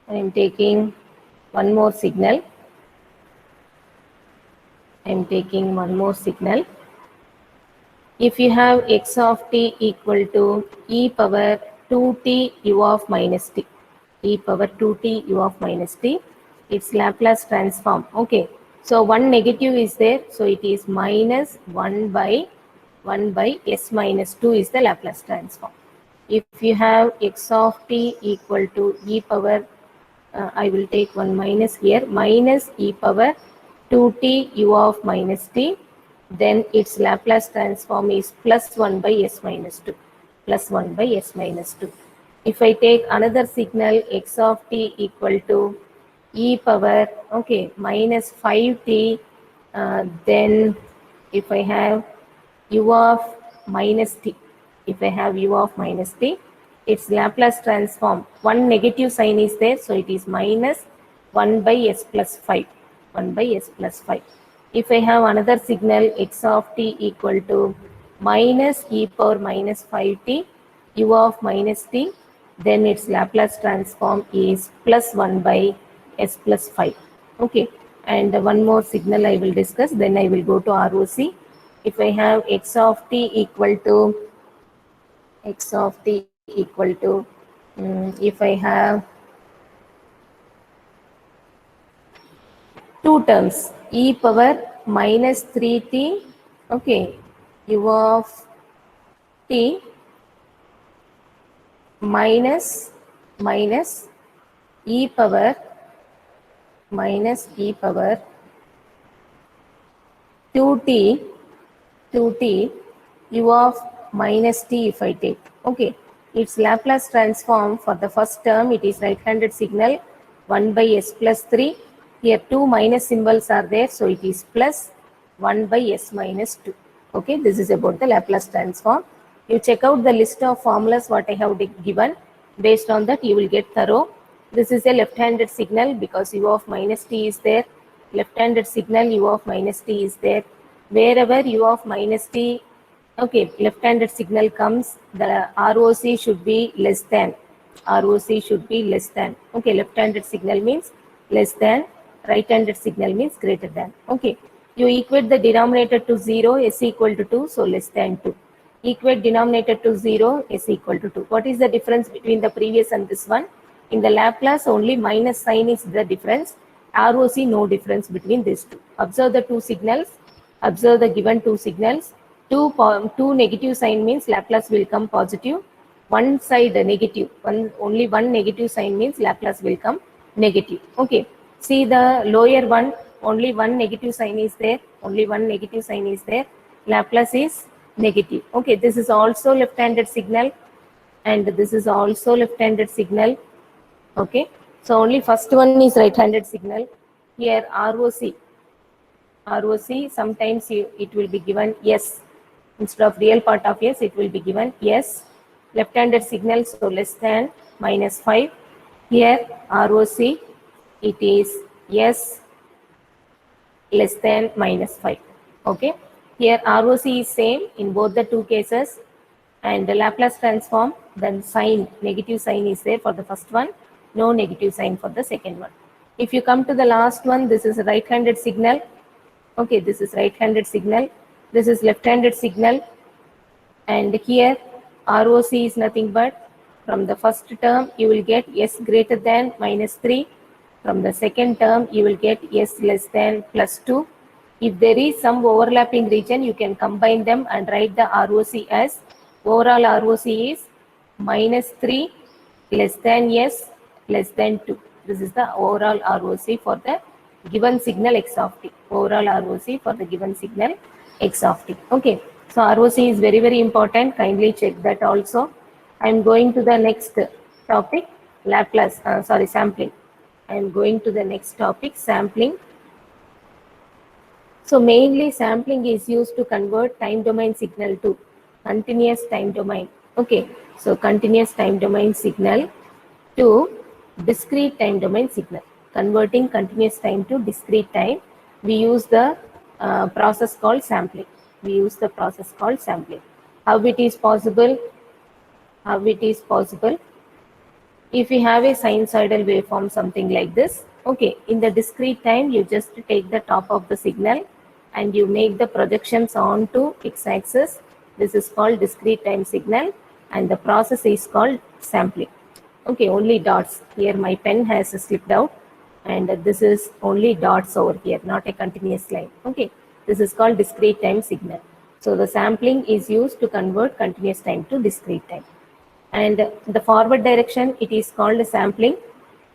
I am taking one more signal. I am taking one more signal. If you have x of t equal to e power 2t u of minus t, e power 2t u of minus t, its Laplace transform. Okay, so one negative is there, so it is minus 1 by s minus 2 is the Laplace transform. If you have x of t equal to e power, I will take one minus here, minus e power 2t u of minus t, then its Laplace transform is plus 1 by s minus 2, plus 1 by s minus 2. If I take another signal x of t equal to e power, okay, minus 5t, then if I have u of minus t, if I have u of minus t, its Laplace transform, one negative sign is there, so it is minus 1 by s plus 5, 1 by s plus 5. If I have another signal x of t equal to minus e power minus 5t, u of minus t, then its Laplace transform is plus 1 by s plus 5. Okay, and one more signal I will discuss, then I will go to ROC. If I have x of t equal to if I have two terms, e power minus 3t, okay, u of t minus e power 2t u of minus t if I take. Okay, its Laplace transform for the first term, it is right-handed signal 1 by s plus 3. Here two minus symbols are there, so it is plus 1 by s minus 2. Okay, this is about the Laplace transform. You check out the list of formulas what I have given. Based on that, you will get thorough. This is a left-handed signal because u of minus t is there. Left-handed signal u of minus t is there. Wherever u of minus t, okay, left-handed signal comes, the ROC should be less than. ROC should be less than. Okay, left-handed signal means less than. Right-handed signal means greater than. Okay, you equate the denominator to 0, s equal to 2, so less than 2. Equate denominator to 0, s equal to 2. What is the difference between the previous and this one? In the Laplace, only minus sign is the difference. ROC, no difference between these two. Observe the two signals. Observe the given two signals. Two negative sign means Laplace will come positive. One side negative. Only one negative sign means Laplace will come negative. Okay. See the lower one. Only one negative sign is there. Only one negative sign is there. Laplace is negative. Okay. This is also left-handed signal, and this is also left-handed signal. Okay, so only first one is right-handed signal. Here ROC sometimes it will be given yes, instead of real part of yes, it will be given yes. Left-handed signal, so less than minus 5. Here ROC, it is yes less than minus 5. Okay, here ROC is same in both the two cases, and the Laplace transform, then sign, negative sign is there for the first one, no negative sign for the second one. If you come to the last one, this is a right-handed signal. Okay, this is right-handed signal. This is left-handed signal. And here ROC is nothing but from the first term you will get s greater than minus 3. From the second term you will get s less than plus 2. If there is some overlapping region, you can combine them and write the ROC as overall ROC is minus 3 less than s less than 2. This is the overall ROC for the given signal x of t. Overall ROC for the given signal x of t. Okay. So ROC is very, very important. Kindly check that also. I am going to the next topic, Laplace, sampling. I am going to the next topic, sampling. So mainly sampling is used to convert time domain signal to continuous time domain. Okay, so continuous time domain signal to discrete time domain signal. Converting continuous time to discrete time, we use the process called sampling. We use the process called sampling. How it is possible? How it is possible? If you have a sinusoidal waveform, something like this, okay, in the discrete time, you just take the top of the signal and you make the projections onto x-axis. This is called discrete time signal, and the process is called sampling. Okay, only dots. Here my pen has slipped out, and this is only dots over here, not a continuous line. Okay, this is called discrete time signal. So the sampling is used to convert continuous time to discrete time. And the forward direction, it is called sampling.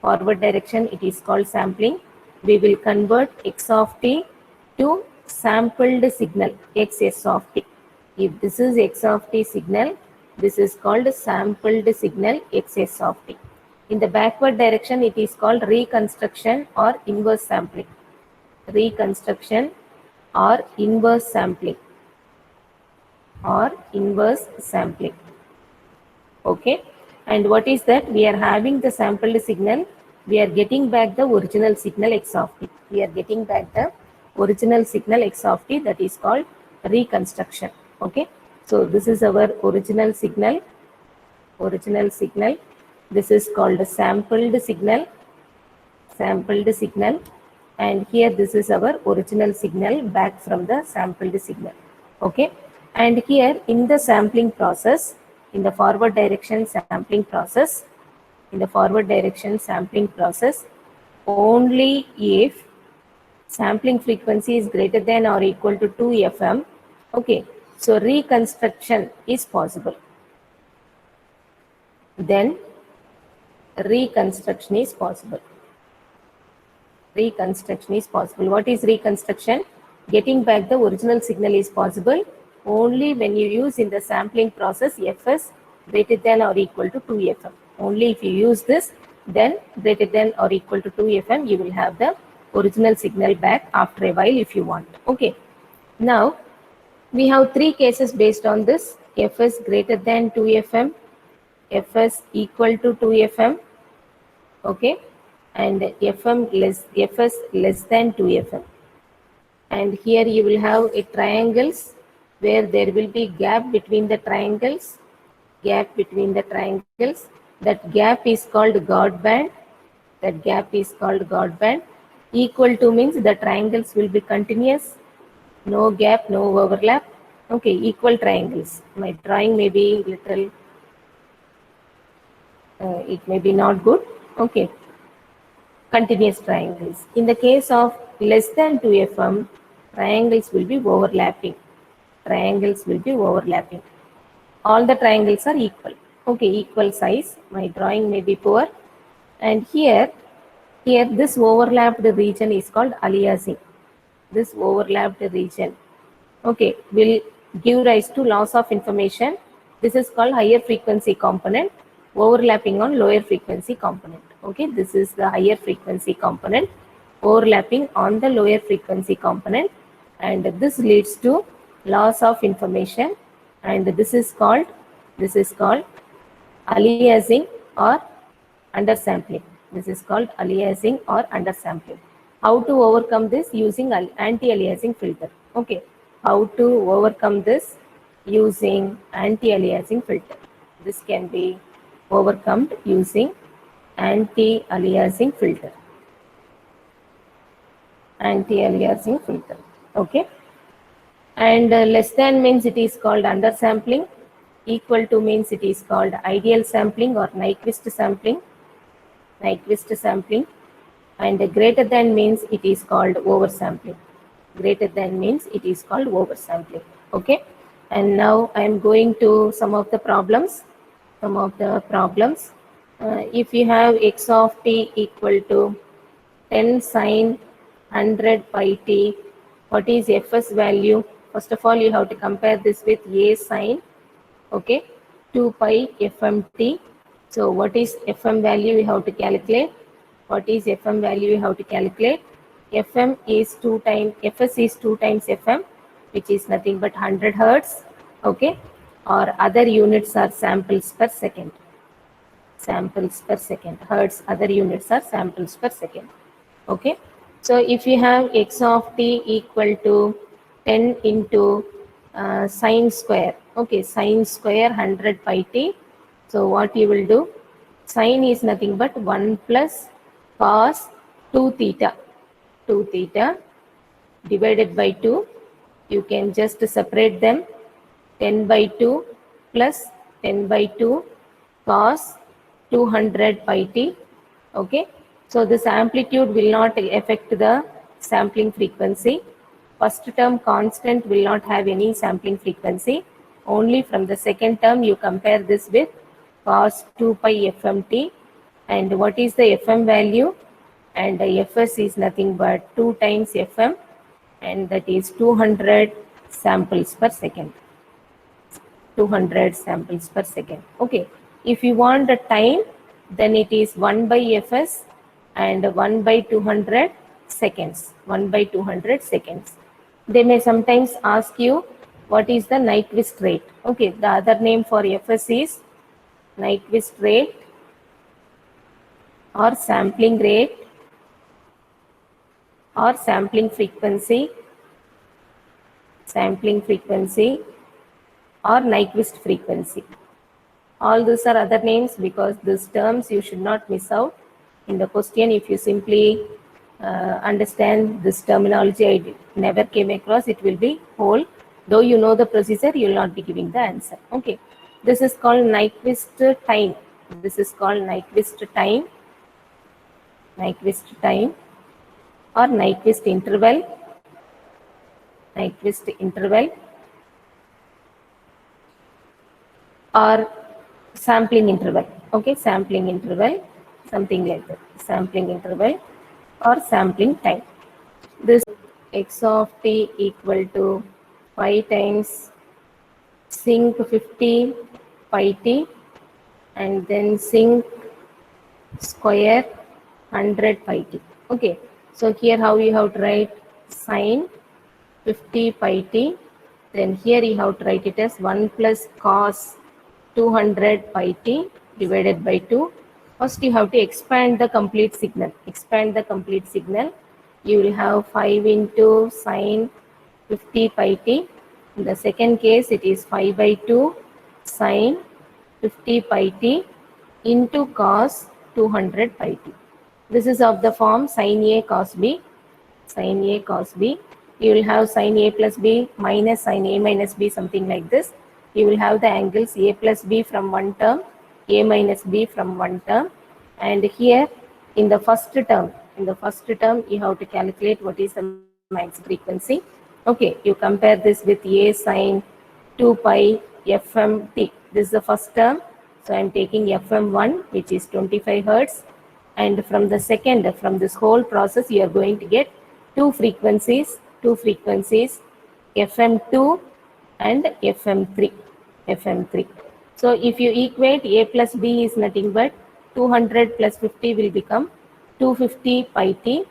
Forward direction, it is called sampling. We will convert x of t to sampled signal, xs of t. If this is x of t signal, this is called sampled signal, xs of t. In the backward direction, it is called reconstruction or inverse sampling. Reconstruction or inverse sampling. Or inverse sampling. Okay, and what is that? We are having the sampled signal, we are getting back the original signal x of t. We are getting back the original signal x of t, that is called reconstruction. Okay, so this is our original signal. This is called a sampled signal. And here this is our original signal back from the sampled signal. Okay, and here in the sampling process, in the forward direction sampling process, only if sampling frequency is greater than or equal to 2 FM, okay, so reconstruction is possible. Then reconstruction is possible. What is reconstruction? Getting back the original signal is possible only when you use in the sampling process Fs greater than or equal to 2 FM. Only if you use this, then greater than or equal to 2 FM, you will have the original signal back after a while if you want. Okay. Now, we have three cases based on this: Fs greater than 2 FM, Fs equal to 2 FM, okay, and Fs less than 2 FM. And here you will have a triangles where there will be gap between the triangles. That gap is called guard band. Equal to means the triangles will be continuous, no gap, no overlap. Okay, equal triangles. My drawing may be little, it may be not good. Okay, continuous triangles. In the case of less than 2 FM, triangles will be overlapping. All the triangles are equal. Okay, equal size. My drawing may be poor. And here this overlapped region is called aliasing. This overlapped region, okay, will give rise to loss of information. This is called higher frequency component overlapping on lower frequency component. Okay, this is the higher frequency component overlapping on the lower frequency component, and this leads to loss of information, and this is called aliasing or undersampling. How to overcome this? Using anti-aliasing filter. Okay, how to overcome this? Using anti-aliasing filter. This can be overcome using anti-aliasing filter. Okay, and less than means it is called undersampling. Equal to means it is called ideal sampling or Nyquist sampling. And greater than means it is called oversampling. Okay, and now I am going to some of the problems. If you have x of t equal to 10 sine 100 pi t, what is Fs value? First of all, you have to compare this with a sine, okay, 2 pi fmt. So what is Fm value we have to calculate? Fm is 2 times, Fs is 2 times Fm, which is nothing but 100 Hertz, okay, or other units are samples per second. Hertz, other units are samples per second. Okay, so if you have x of t equal to 10 into sine square, okay, sine square 100 pi t. So what you will do? Sine is nothing but 1 plus cos 2 theta. 2 theta divided by 2. You can just separate them. 10 by 2 plus 10 by 2 cos 200 pi t. Okay. So this amplitude will not affect the sampling frequency. First term constant will not have any sampling frequency. Only from the second term you compare this with cos 2 pi fmt. And what is the fm value? And the fs is nothing but 2 times fm, and that is 200 samples per second. 200 samples per second. Okay. If you want the time, then it is 1 by fs and 1 by 200 seconds. 1 by 200 seconds. They may sometimes ask you what is the Nyquist rate. Okay, the other name for fs is Nyquist rate or sampling rate or sampling frequency or Nyquist frequency. All these are other names because these terms you should not miss out in the question. If you simply understand this terminology I never came across, it will be whole. Though you know the procedure, you will not be giving the answer. Okay. This is called Nyquist time. This is called Nyquist time. Nyquist time or Nyquist interval. Nyquist interval or sampling interval. Okay, sampling interval, something like that. Sampling interval or sampling time. This x of t equal to 5 times sinc 50 pi t and then sinc square 100 pi t. Okay, so here how you have to write sine 50 pi t, then here you have to write it as 1 plus cos 200 pi t divided by 2. First you have to expand the complete signal. Expand the complete signal. You will have 5 into sine 50 pi t. In the second case it is 5 by 2 sine 50 pi t into cos 200 pi t. This is of the form sin A cos B. Sin A cos B. You will have sin A plus B minus sin A minus B, something like this. You will have the angles A plus B from one term, A minus B from one term. And here in the first term, you have to calculate what is the max frequency. Okay, you compare this with A sin 2 pi fmt. This is the first term. So I am taking fm1, which is 25 hertz. And from the second, from this whole process, you are going to get two frequencies, fm2 and fm3. So if you equate A plus B is nothing but 200 plus 50 will become 250 pi t,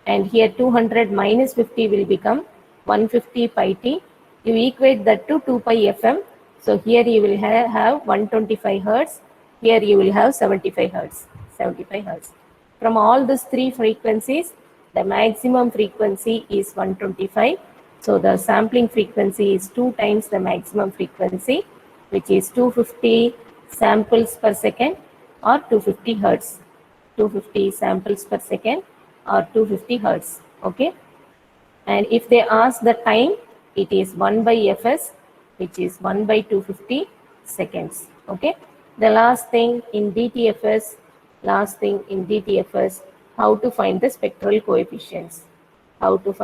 and here 200 minus 50 will become 150 pi t. You equate that to 2 pi fm. So here you will have 125 hertz. Here you will have 75 hertz. From all these three frequencies, the maximum frequency is 125. So the sampling frequency is 2 times the maximum frequency, which is 250 samples per second or 250 hertz. 250 samples per second or 250 hertz. Okay. And if they ask the time, it is 1 by fs, which is 1 by 250 seconds. Okay. The last thing in DTFS, how to find the spectral coefficients. Already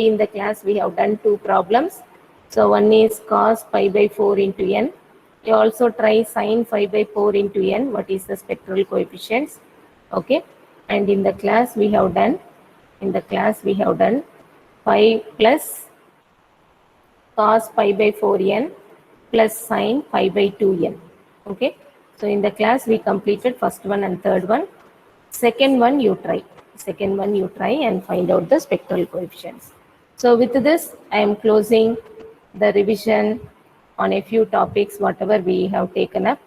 in the class we have done 2 problems. So one is cos pi by 4 into n. You also try sin pi by 4 into n. What is the spectral coefficients? Okay. And in the class we have done, pi plus cos pi by 4n plus sin pi by 2n. Okay. So in the class we completed first one and third one. Second one you try and find out the spectral coefficients. So with this I am closing the revision on a few topics whatever we have taken up.